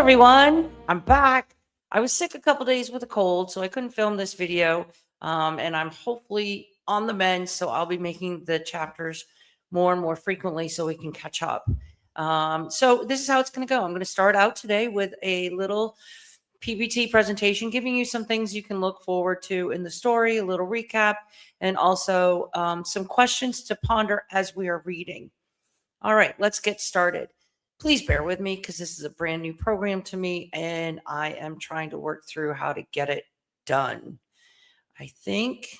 everyone. I'm back. I was sick a couple days with a cold, so I couldn't film this video. And I'm hopefully on the mend, so I'll be making the chapters more and more frequently so we can catch up. So this is how it's going to go. I'm going to start out today with a little PBT presentation, giving you some things you can look forward to in the story, a little recap, and also some questions to ponder as we are reading. All right, let's get started. Please bear with me because this is a brand new program to me and I am trying to work through how to get it done. I think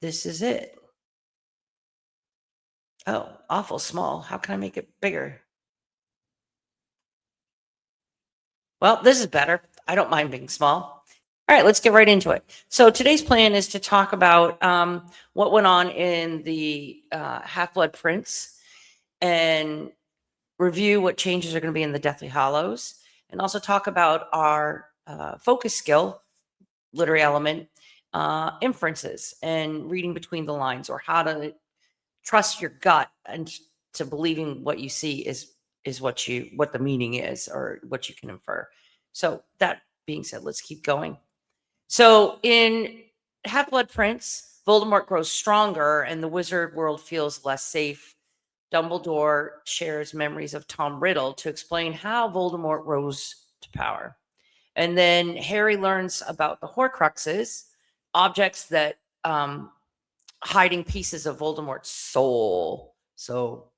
this is it. Oh, awful small. How can I make it bigger? Well, this is better. I don't mind being small. All right, let's get right into it. So today's plan is to talk about what went on in the Half-Blood Prince and review what changes are going to be in the Deathly Hallows, and also talk about our focus skill, literary element, inferences, and reading between the lines, or how to trust your gut and to believing what you see is what the meaning is, or what you can infer. So that being said, let's keep going. So in Half-Blood Prince, Voldemort grows stronger and the wizard world feels less safe. Dumbledore shares memories of Tom Riddle to explain how Voldemort rose to power. And then Harry learns about the Horcruxes, objects that hiding pieces of Voldemort's soul, so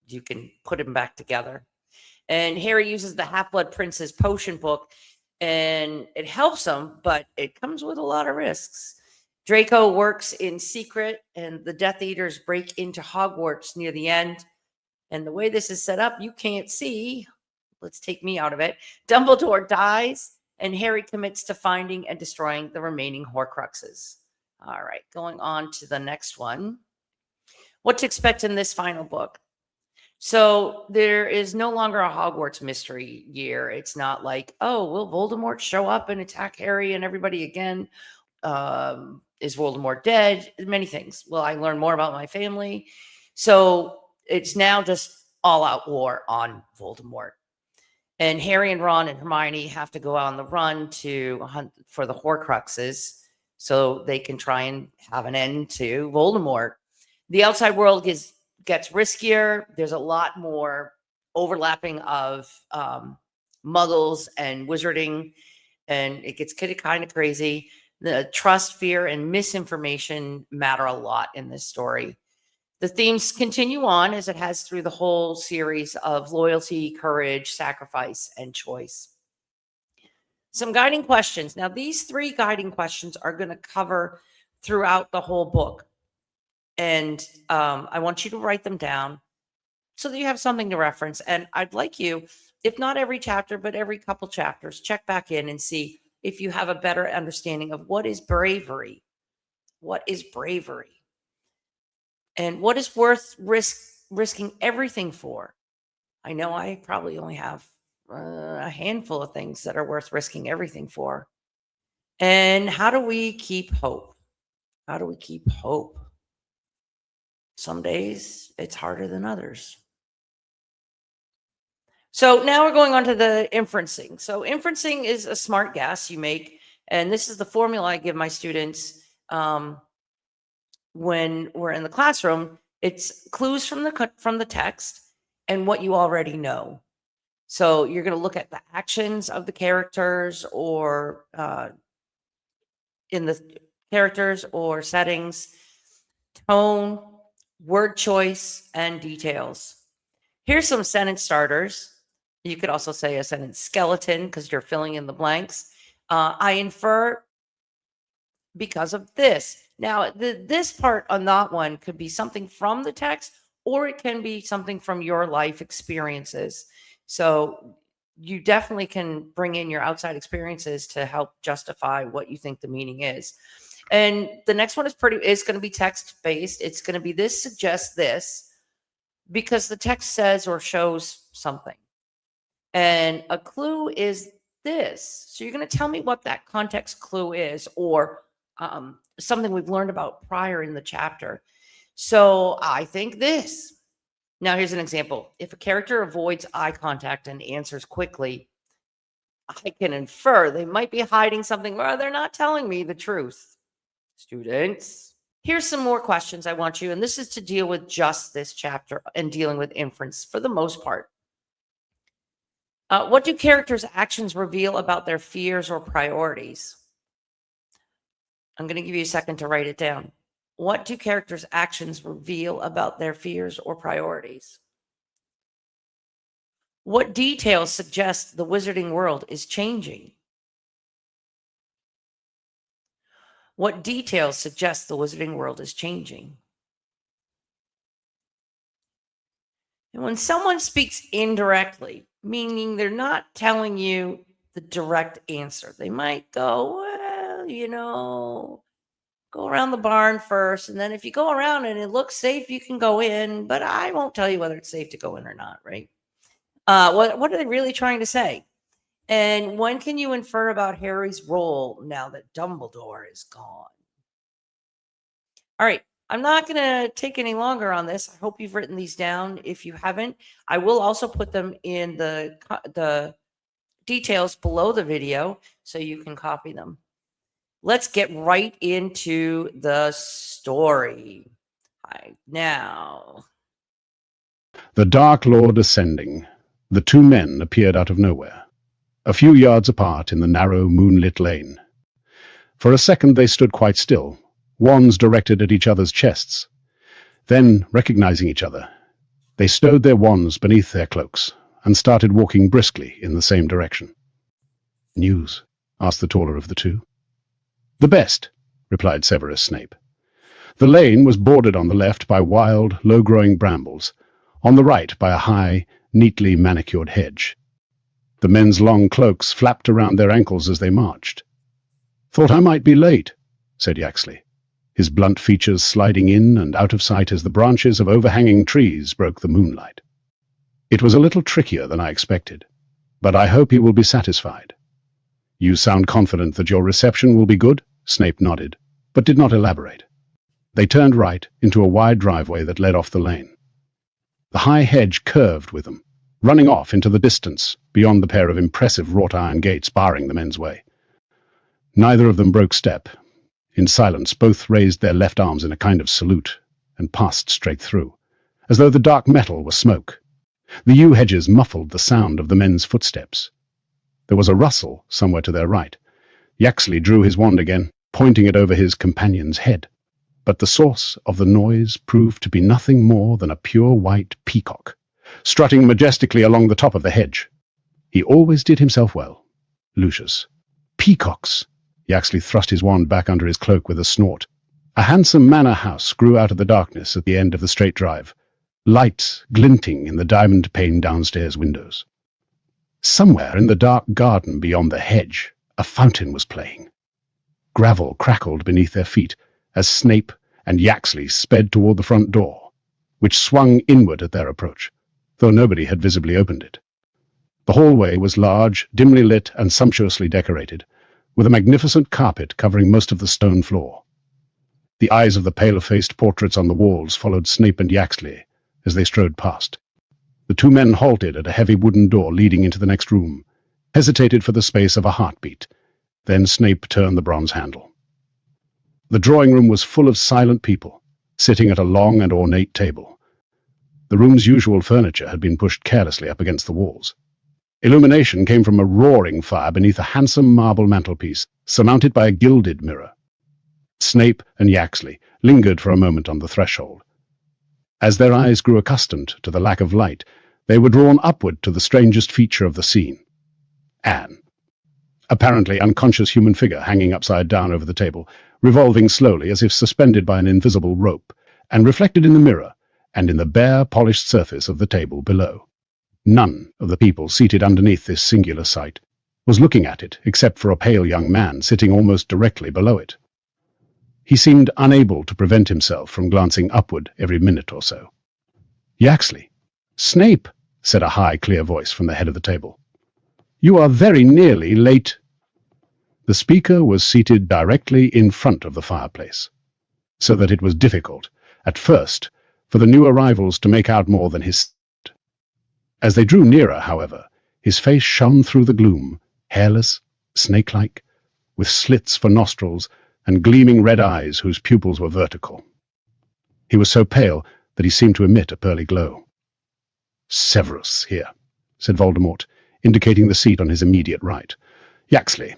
you can put him back together. And Harry uses the Half-Blood Prince's potion book, and it helps him, but it comes with a lot of risks. Draco works in secret, and the Death Eaters break into Hogwarts near the end. And the way this is set up, you can't see. Let's take me out of it. Dumbledore dies, and Harry commits to finding and destroying the remaining Horcruxes. All right, going on to the next one. What to expect in this final book. So there is no longer a Hogwarts mystery year. It's not like, oh, will Voldemort show up and attack Harry and everybody again? Is Voldemort dead? Many things. Will I learn more about my family? So it's now just all out war on Voldemort. And Harry and Ron and Hermione have to go on the run to hunt for the Horcruxes so they can try and have an end to Voldemort. The outside world gets riskier. There's a lot more overlapping of muggles and wizarding, and it gets kind of crazy. The trust, fear, and misinformation matter a lot in this story. The themes continue on as it has through the whole series of loyalty, courage, sacrifice, and choice. Some guiding questions. Now, these 3 guiding questions are going to cover throughout the whole book. And I want you to write them down so that you have something to reference. And I'd like you, if not every chapter, but every couple chapters, check back in and see if you have a better understanding of what is bravery. What is bravery? And what is worth risking everything for? I know I probably only have a handful of things that are worth risking everything for. And how do we keep hope? How do we keep hope? Some days it's harder than others. So now we're going on to the inferencing. So inferencing is a smart guess you make. And this is the formula I give my students when we're in the classroom. It's clues from the text and what you already know. So you're going to look at the actions of the characters, or in the characters or settings, tone, word choice, and details. Here's some sentence starters. You could also say a sentence skeleton because you're filling in the blanks. I infer because of this. Now, this part on that one could be something from the text, or it can be something from your life experiences. So you definitely can bring in your outside experiences to help justify what you think the meaning is. And the next one is going to be text based. It's going to be this suggests this because the text says or shows something. And a clue is this. So you're going to tell me what that context clue is, or something we've learned about prior in the chapter. So I think this. Now here's an example. If a character avoids eye contact and answers quickly, I can infer they might be hiding something or they're not telling me the truth. Students, here's some more questions I want you, and this is to deal with just this chapter and dealing with inference for the most part. What do characters' actions reveal about their fears or priorities? I'm going to give you a second to write it down. What do characters' actions reveal about their fears or priorities? What details suggest the wizarding world is changing? What details suggest the wizarding world is changing? And when someone speaks indirectly, meaning they're not telling you the direct answer, they might go, well, go around the barn first. And then if you go around and it looks safe, you can go in, but I won't tell you whether it's safe to go in or not, right? What are they really trying to say? And when can you infer about Harry's role now that Dumbledore is gone? All right. I'm not going to take any longer on this. I hope you've written these down. If you haven't, I will also put them in the details below the video so you can copy them. Let's get right into the story. Now. The Dark Lord ascending. The two men appeared out of nowhere, a few yards apart in the narrow, moonlit lane. For a second they stood quite still, wands directed at each other's chests. Then, recognizing each other, they stowed their wands beneath their cloaks and started walking briskly in the same direction. "News?" asked the taller of the two. "The best," replied Severus Snape. The lane was bordered on the left by wild, low-growing brambles, on the right by a high, neatly manicured hedge. The men's long cloaks flapped around their ankles as they marched. "Thought I might be late," said Yaxley, his blunt features sliding in and out of sight as the branches of overhanging trees broke the moonlight. "It was a little trickier than I expected, but I hope you will be satisfied." "You sound confident that your reception will be good?" Snape nodded, but did not elaborate. They turned right into a wide driveway that led off the lane. The high hedge curved with them, running off into the distance beyond the pair of impressive wrought-iron gates barring the men's way. Neither of them broke step. In silence, both raised their left arms in a kind of salute and passed straight through, as though the dark metal were smoke. The yew hedges muffled the sound of the men's footsteps. There was a rustle somewhere to their right. Yaxley drew his wand again, pointing it over his companion's head. But the source of the noise proved to be nothing more than a pure white peacock, strutting majestically along the top of the hedge. He always did himself well. Lucius. Peacocks! Yaxley thrust his wand back under his cloak with a snort. A handsome manor house grew out of the darkness at the end of the straight drive, lights glinting in the diamond-paned downstairs windows. Somewhere in the dark garden beyond the hedge, a fountain was playing. Gravel crackled beneath their feet as Snape and Yaxley sped toward the front door, which swung inward at their approach, though nobody had visibly opened it. The hallway was large, dimly lit, and sumptuously decorated, with a magnificent carpet covering most of the stone floor. The eyes of the paler-faced portraits on the walls followed Snape and Yaxley as they strode past. The two men halted at a heavy wooden door leading into the next room, hesitated for the space of a heartbeat. Then Snape turned the bronze handle. The drawing room was full of silent people, sitting at a long and ornate table. The room's usual furniture had been pushed carelessly up against the walls. Illumination came from a roaring fire beneath a handsome marble mantelpiece, surmounted by a gilded mirror. Snape and Yaxley lingered for a moment on the threshold. As their eyes grew accustomed to the lack of light, they were drawn upward to the strangest feature of the scene. Anne. Apparently unconscious human figure hanging upside down over the table, revolving slowly as if suspended by an invisible rope, and reflected in the mirror and in the bare, polished surface of the table below. None of the people seated underneath this singular sight was looking at it except for a pale young man sitting almost directly below it. He seemed unable to prevent himself from glancing upward every minute or so. "Yaxley! Snape!" said a high, clear voice from the head of the table. "You are very nearly late." The speaker was seated directly in front of the fireplace, so that it was difficult, at first, for the new arrivals to make out more than his. As they drew nearer, however, his face shone through the gloom, hairless, snake-like, with slits for nostrils and gleaming red eyes whose pupils were vertical. He was so pale that he seemed to emit a pearly glow. "Severus here," said Voldemort, indicating the seat on his immediate right. "Yaxley,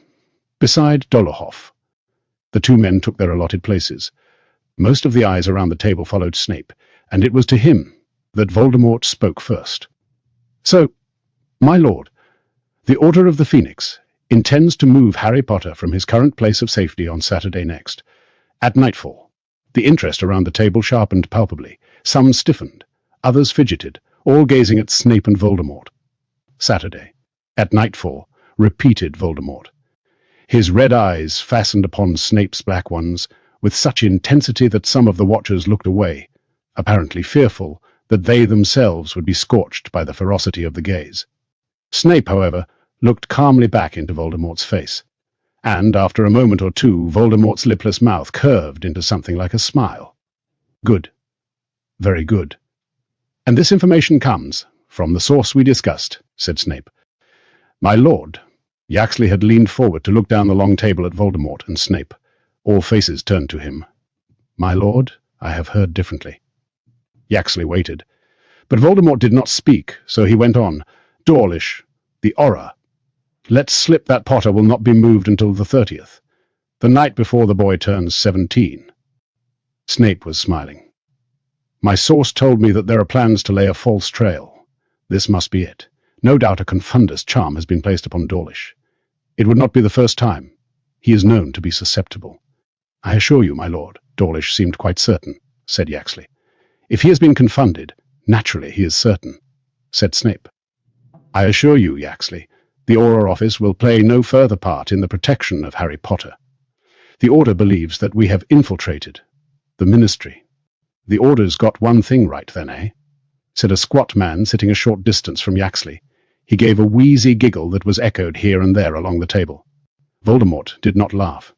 beside Dolohov." The two men took their allotted places. Most of the eyes around the table followed Snape, and it was to him that Voldemort spoke first. "So, my lord, the Order of the Phoenix intends to move Harry Potter from his current place of safety on Saturday next, at nightfall." The interest around the table sharpened palpably. Some stiffened, others fidgeted, all gazing at Snape and Voldemort. "Saturday, at nightfall," repeated Voldemort. His red eyes fastened upon Snape's black ones with such intensity that some of the watchers looked away, apparently fearful that they themselves would be scorched by the ferocity of the gaze. Snape, however, looked calmly back into Voldemort's face, and after a moment or two Voldemort's lipless mouth curved into something like a smile. "Good. Very good. And this information comes from the source we discussed," said Snape. "My lord." Yaxley had leaned forward to look down the long table at Voldemort and Snape. All faces turned to him. "My lord, I have heard differently." Yaxley waited. But Voldemort did not speak, so he went on. "Dawlish, the Auror. Let's slip that Potter will not be moved until the 30th, the night before the boy turns 17. Snape was smiling. "My source told me that there are plans to lay a false trail. This must be it. No doubt a confundus charm has been placed upon Dawlish. It would not be the first time. He is known to be susceptible." "I assure you, my lord," Dawlish seemed quite certain, said Yaxley. "If he has been confunded, naturally he is certain," said Snape. "I assure you, Yaxley, the Auror Office will play no further part in the protection of Harry Potter. The Order believes that we have infiltrated the Ministry." "The Order's got one thing right then, eh?" said a squat man sitting a short distance from Yaxley. He gave a wheezy giggle that was echoed here and there along the table. Voldemort did not laugh.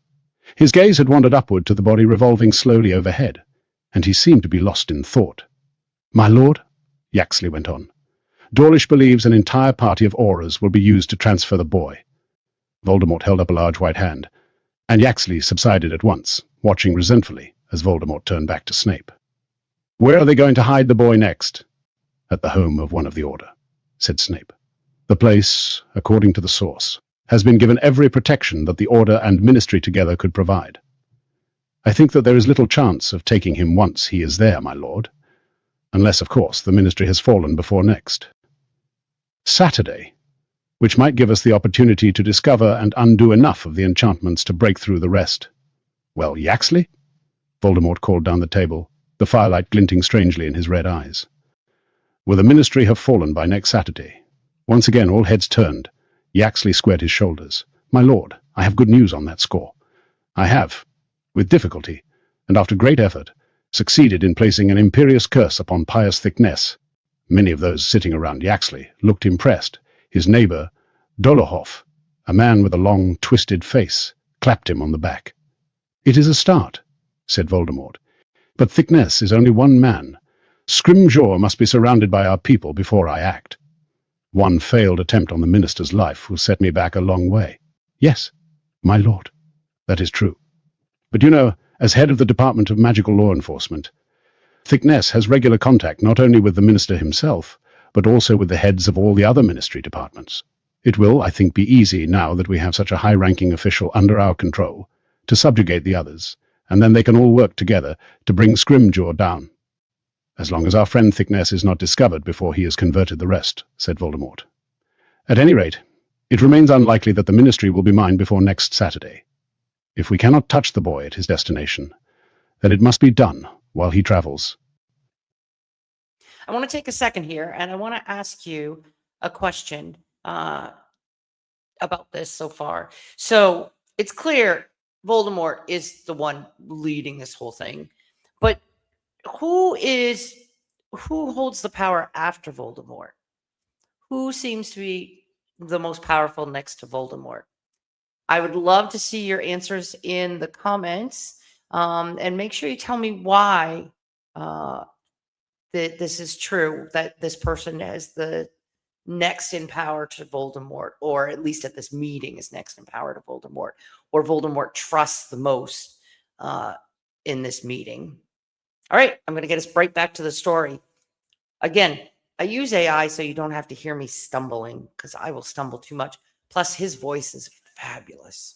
His gaze had wandered upward to the body revolving slowly overhead, and he seemed to be lost in thought. "My lord," Yaxley went on, "Dawlish believes an entire party of Aurors will be used to transfer the boy." Voldemort held up a large white hand, and Yaxley subsided at once, watching resentfully as Voldemort turned back to Snape. "Where are they going to hide the boy next?" "At the home of one of the Order," said Snape. "The place, according to the source, has been given every protection that the Order and Ministry together could provide. I think that there is little chance of taking him once he is there, my lord. Unless, of course, the Ministry has fallen before next Saturday, which might give us the opportunity to discover and undo enough of the enchantments to break through the rest." "Well, Yaxley?" Voldemort called down the table, the firelight glinting strangely in his red eyes. "Will the Ministry have fallen by next Saturday?" Once again all heads turned. Yaxley squared his shoulders. "My lord, I have good news on that score. I have, with difficulty, and after great effort, succeeded in placing an imperious curse upon pious Thickness." Many of those sitting around Yaxley looked impressed. His neighbour, Dolohov, a man with a long, twisted face, clapped him on the back. "It is a start," said Voldemort. "But Thickness is only one man. Scrimgeour must be surrounded by our people before I act. One failed attempt on the minister's life will set me back a long way." "Yes, my lord, that is true. But you know, as head of the Department of Magical Law Enforcement, Thickness has regular contact not only with the minister himself, but also with the heads of all the other ministry departments. It will, I think, be easy, now that we have such a high-ranking official under our control, to subjugate the others, and then they can all work together to bring Scrimgeour down. As long as our friend Thickness is not discovered before he has converted the rest," said Voldemort. "At any rate, it remains unlikely that the ministry will be mine before next Saturday. If we cannot touch the boy at his destination, then it must be done while he travels." I want to take a second here and I want to ask you a question about this so far. So it's clear Voldemort is the one leading this whole thing, but who holds the power after Voldemort? Who seems to be the most powerful next to Voldemort? I would love to see your answers in the comments, and make sure you tell me why that this is true, that this person is the next in power to Voldemort, or at least at this meeting is next in power to Voldemort, or Voldemort trusts the most in this meeting. All right, I'm going to get us right back to the story. Again, I use AI so you don't have to hear me stumbling, because I will stumble too much. Plus, his voice is fabulous.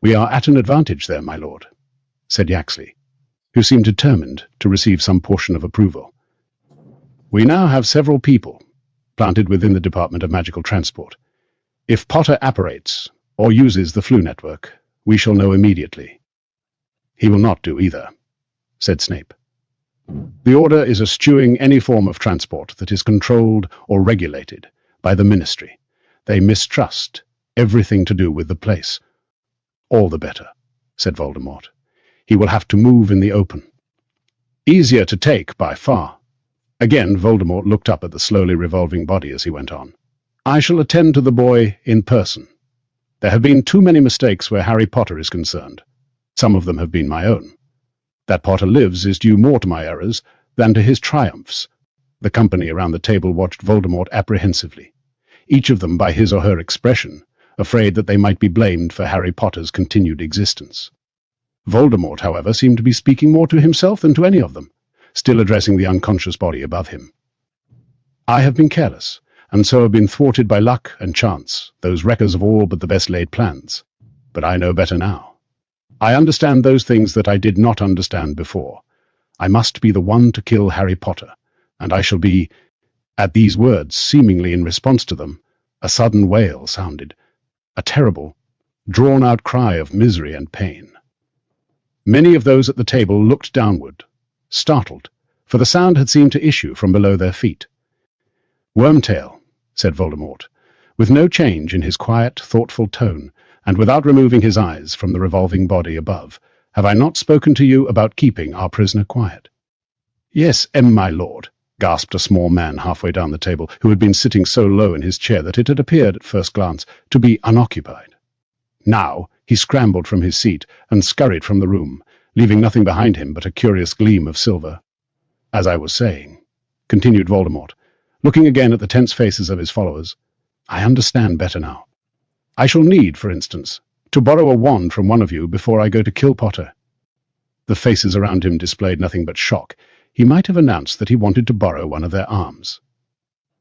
"We are at an advantage there, my lord," said Yaxley, who seemed determined to receive some portion of approval. "We now have several people planted within the Department of Magical Transport. If Potter apparates or uses the Flu Network, we shall know immediately." "He will not do either," said Snape. "The Order is eschewing any form of transport that is controlled or regulated by the Ministry. They mistrust everything to do with the place." "All the better," said Voldemort. "He will have to move in the open. Easier to take by far." Again Voldemort looked up at the slowly revolving body as he went on. "I shall attend to the boy in person. There have been too many mistakes where Harry Potter is concerned. Some of them have been my own. That Potter lives is due more to my errors than to his triumphs." The company around the table watched Voldemort apprehensively, each of them by his or her expression, afraid that they might be blamed for Harry Potter's continued existence. Voldemort, however, seemed to be speaking more to himself than to any of them, still addressing the unconscious body above him. "I have been careless, and so have been thwarted by luck and chance, those wreckers of all but the best-laid plans. But I know better now. I understand those things that I did not understand before. I must be the one to kill Harry Potter, and I shall be—" At these words, seemingly in response to them, a sudden wail sounded, a terrible, drawn-out cry of misery and pain. Many of those at the table looked downward, startled, for the sound had seemed to issue from below their feet. "Wormtail," said Voldemort, with no change in his quiet, thoughtful tone, and without removing his eyes from the revolving body above, "have I not spoken to you about keeping our prisoner quiet?" "Yes, my lord," gasped a small man halfway down the table, who had been sitting so low in his chair that it had appeared at first glance to be unoccupied. Now he scrambled from his seat and scurried from the room, leaving nothing behind him but a curious gleam of silver. "As I was saying," continued Voldemort, looking again at the tense faces of his followers, "I understand better now. I shall need, for instance, to borrow a wand from one of you before I go to kill Potter." The faces around him displayed nothing but shock. He might have announced that he wanted to borrow one of their arms.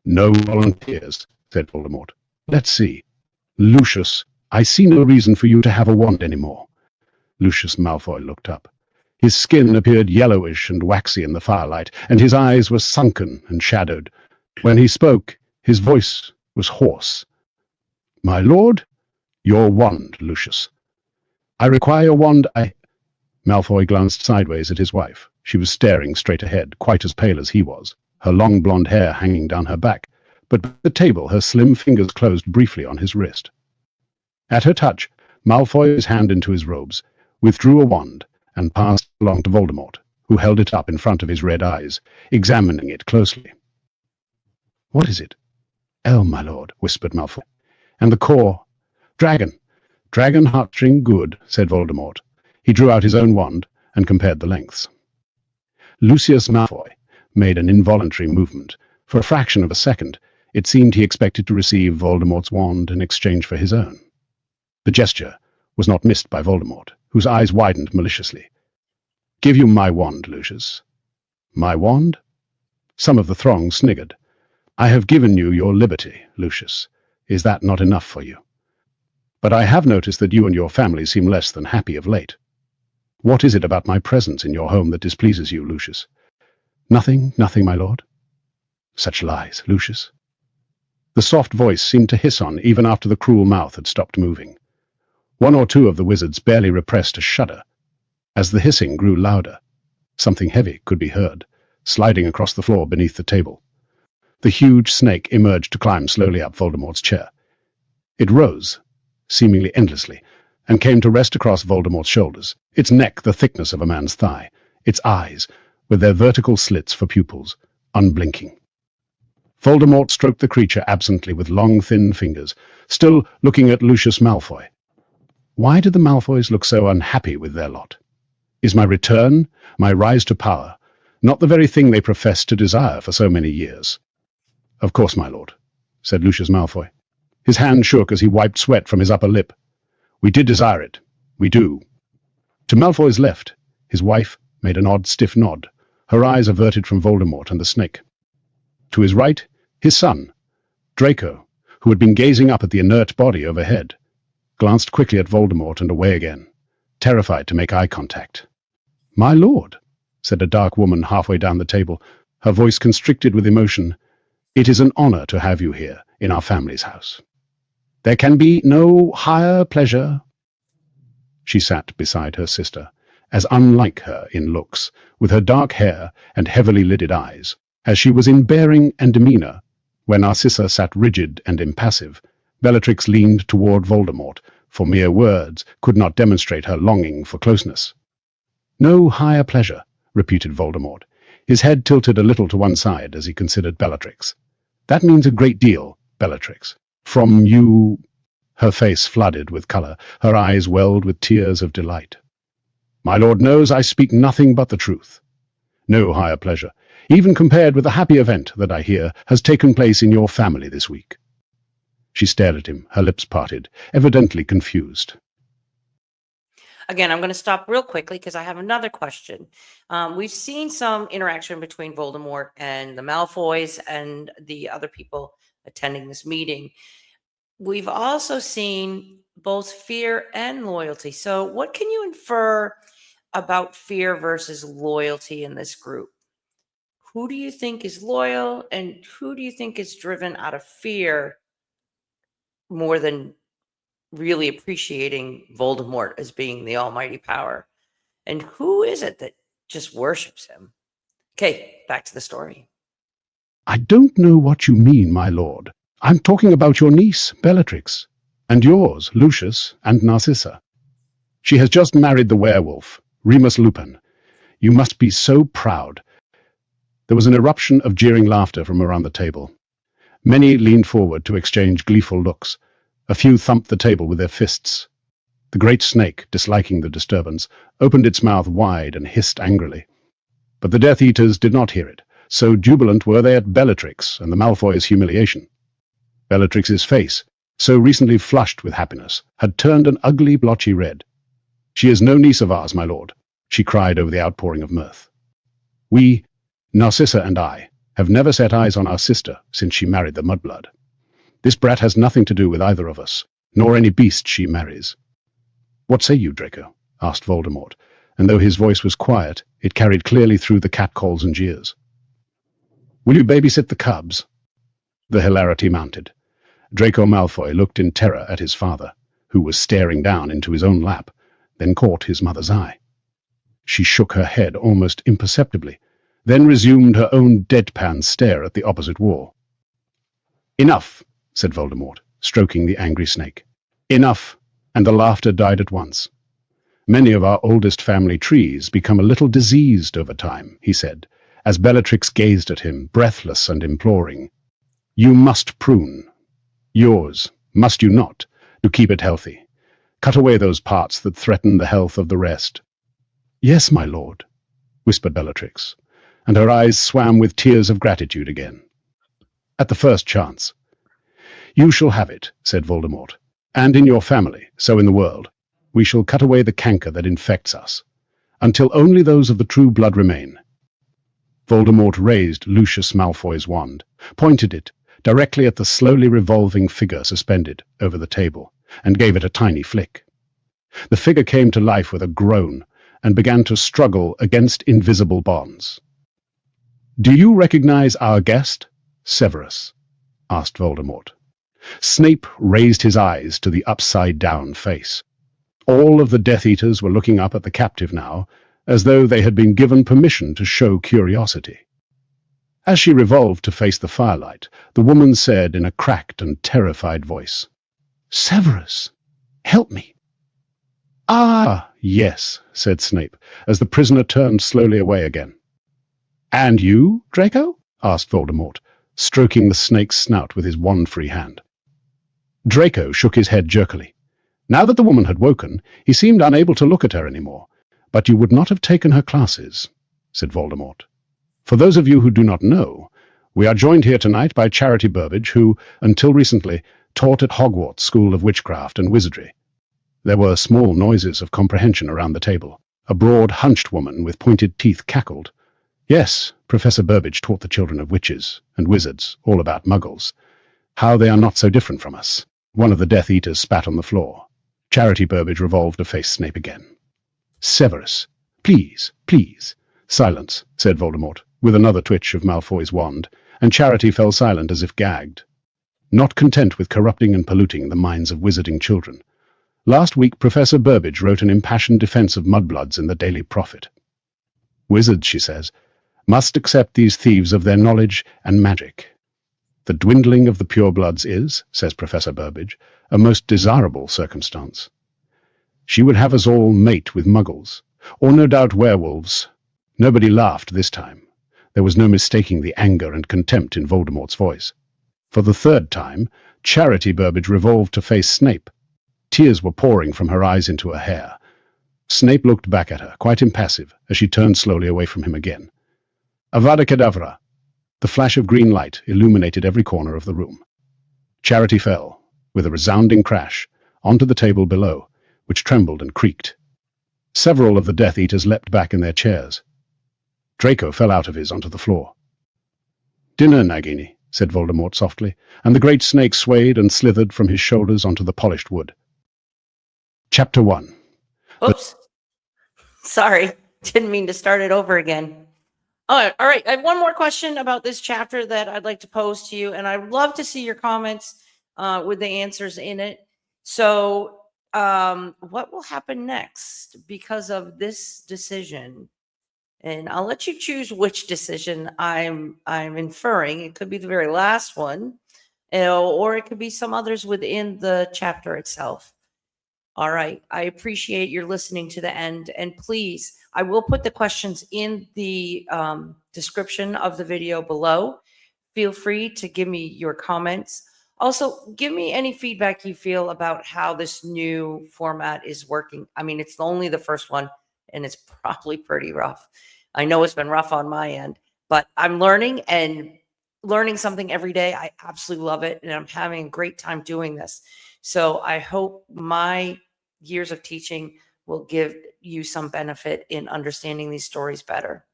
"No volunteers," said Voldemort. "Let's see. Lucius, I see no reason for you to have a wand anymore." Lucius Malfoy looked up. His skin appeared yellowish and waxy in the firelight, and his eyes were sunken and shadowed. When he spoke, his voice was hoarse. "My lord, your wand, Lucius." "I require your wand, Malfoy glanced sideways at his wife. She was staring straight ahead, quite as pale as he was, her long blonde hair hanging down her back, but at the table her slim fingers closed briefly on his wrist. At her touch, Malfoy put his hand into his robes, withdrew a wand, and passed it along to Voldemort, who held it up in front of his red eyes, examining it closely. "What is it?" My lord," whispered Malfoy. "And the core—" "Dragon. Dragon heartstring, good," said Voldemort. He drew out his own wand and compared the lengths. Lucius Malfoy made an involuntary movement. For a fraction of a second, it seemed he expected to receive Voldemort's wand in exchange for his own. The gesture was not missed by Voldemort, whose eyes widened maliciously. "Give you my wand, Lucius." "My wand?" Some of the throng sniggered. "I have given you your liberty, Lucius. Is that not enough for you? But I have noticed that you and your family seem less than happy of late. What is it about my presence in your home that displeases you, Lucius?" "Nothing, nothing, my lord." "Such lies, Lucius." The soft voice seemed to hiss on even after the cruel mouth had stopped moving. One or two of the wizards barely repressed a shudder. As the hissing grew louder, something heavy could be heard, sliding across the floor beneath the table. The huge snake emerged to climb slowly up Voldemort's chair. It rose, seemingly endlessly, and came to rest across Voldemort's shoulders, its neck the thickness of a man's thigh, its eyes, with their vertical slits for pupils, unblinking. Voldemort stroked the creature absently with long, thin fingers, still looking at Lucius Malfoy. Why did the Malfoys look so unhappy with their lot? Is my return, my rise to power, not the very thing they professed to desire for so many years? "Of course, my lord," said Lucius Malfoy. His hand shook as he wiped sweat from his upper lip. "We did desire it. We do." To Malfoy's left, his wife made an odd, stiff nod, her eyes averted from Voldemort and the snake. To his right, his son, Draco, who had been gazing up at the inert body overhead, glanced quickly at Voldemort and away again, terrified to make eye contact. "My lord," said a dark woman halfway down the table, her voice constricted with emotion, "it is an honor to have you here in our family's house. There can be no higher pleasure." She sat beside her sister, as unlike her in looks, with her dark hair and heavily lidded eyes, as she was in bearing and demeanor. Where Narcissa sat rigid and impassive, Bellatrix leaned toward Voldemort, for mere words could not demonstrate her longing for closeness. "No higher pleasure," repeated Voldemort, his head tilted a little to one side as he considered Bellatrix. "That means a great deal, Bellatrix. From you—" Her face flooded with color, her eyes welled with tears of delight. "My lord knows I speak nothing but the truth. No higher pleasure, even compared with the happy event that I hear has taken place in your family this week." She stared at him, her lips parted, evidently confused. Again, I'm going to stop real quickly because I have another question. We've seen some interaction between Voldemort and the Malfoys and the other people attending this meeting. We've also seen both fear and loyalty. So what can you infer about fear versus loyalty in this group? Who do you think is loyal and who do you think is driven out of fear more than really appreciating Voldemort as being the almighty power? And who is it that just worships him? Okay, back to the story. "I don't know what you mean, my lord. I'm talking about your niece, Bellatrix, and yours, Lucius and Narcissa. She has just married the werewolf, Remus Lupin. You must be so proud." There was an eruption of jeering laughter from around the table. Many leaned forward to exchange gleeful looks. A few thumped the table with their fists. The great snake, disliking the disturbance, opened its mouth wide and hissed angrily. But the Death Eaters did not hear it, so jubilant were they at Bellatrix and the Malfoys' humiliation. Bellatrix's face, so recently flushed with happiness, had turned an ugly, blotchy red. "She is no niece of ours, my lord," she cried over the outpouring of mirth. "We, Narcissa and I, have never set eyes on our sister since she married the mudblood. This brat has nothing to do with either of us, nor any beast she marries." "What say you, Draco?" asked Voldemort, and though his voice was quiet, it carried clearly through the catcalls and jeers. "Will you babysit the cubs?" The hilarity mounted. Draco Malfoy looked in terror at his father, who was staring down into his own lap, then caught his mother's eye. She shook her head almost imperceptibly, then resumed her own deadpan stare at the opposite wall. "Enough," said Voldemort, stroking the angry snake. "Enough," and the laughter died at once. "Many of our oldest family trees become a little diseased over time," he said, as Bellatrix gazed at him, breathless and imploring. "You must prune. Yours, must you not, to keep it healthy? Cut away those parts that threaten the health of the rest." "Yes, my lord," whispered Bellatrix, and her eyes swam with tears of gratitude again. "At the first chance." "You shall have it," said Voldemort, "and in your family, so in the world. We shall cut away the canker that infects us, until only those of the true blood remain." Voldemort raised Lucius Malfoy's wand, pointed it directly at the slowly revolving figure suspended over the table, and gave it a tiny flick. The figure came to life with a groan and began to struggle against invisible bonds. "Do you recognize our guest, Severus?" asked Voldemort. Snape raised his eyes to the upside-down face. All of the Death Eaters were looking up at the captive now, as though they had been given permission to show curiosity. As she revolved to face the firelight, the woman said in a cracked and terrified voice, "Severus, help me." "Ah, yes," said Snape, as the prisoner turned slowly away again. "And you, Draco?" asked Voldemort, stroking the snake's snout with his wand-free hand. Draco shook his head jerkily. Now that the woman had woken, he seemed unable to look at her anymore. "But you would not have taken her classes," said Voldemort. "For those of you who do not know, We are joined here tonight by Charity Burbage, who, until recently, taught at Hogwarts School of Witchcraft and Wizardry. There were small noises of comprehension around the table. A broad, hunched woman with pointed teeth cackled. Yes, Professor Burbage taught the children of witches and wizards all about muggles. How they are not so different from us. One of the Death Eaters spat on the floor. Charity Burbage revolved to face Snape again. Severus, please, please. Silence, said Voldemort, with another twitch of Malfoy's wand, and Charity fell silent as if gagged. Not content with corrupting and polluting the minds of wizarding children, last week Professor Burbage wrote an impassioned defense of mudbloods in the Daily Prophet. Wizards, she says, must accept these thieves of their knowledge and magic. The dwindling of the purebloods is, says Professor Burbage, a most desirable circumstance. She would have us all mate with muggles, or no doubt werewolves. Nobody laughed this time. There was no mistaking the anger and contempt in Voldemort's voice. For the third time, Charity Burbage revolved to face Snape. Tears were pouring from her eyes into her hair. Snape looked back at her, quite impassive, as she turned slowly away from him again. Avada Kedavra! The flash of green light illuminated every corner of the room. Charity fell, with a resounding crash, onto the table below, which trembled and creaked. Several of the Death Eaters leapt back in their chairs. Draco fell out of his onto the floor. Dinner, Nagini, said Voldemort softly, and the great snake swayed and slithered from his shoulders onto the polished wood. Chapter 1. Oops. Sorry. Didn't mean to start it over again. All right. I have one more question about this chapter that I'd like to pose to you, and I'd love to see your comments with the answers in it. So what will happen next because of this decision? And I'll let you choose which decision I'm inferring. It could be the very last one, or it could be some others within the chapter itself. All right. I appreciate your listening to the end. And please, I will put the questions in the description of the video below. Feel free to give me your comments. Also, give me any feedback you feel about how this new format is working. I mean, it's only the first one, and it's probably pretty rough. I know it's been rough on my end, but I'm learning something every day. I absolutely love it, and I'm having a great time doing this. So I hope my years of teaching will give you some benefit in understanding these stories better.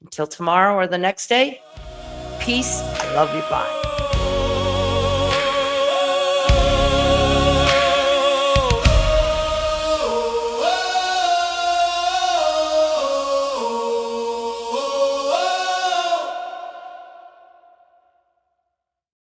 Until tomorrow or the next day, peace. I love you. Bye.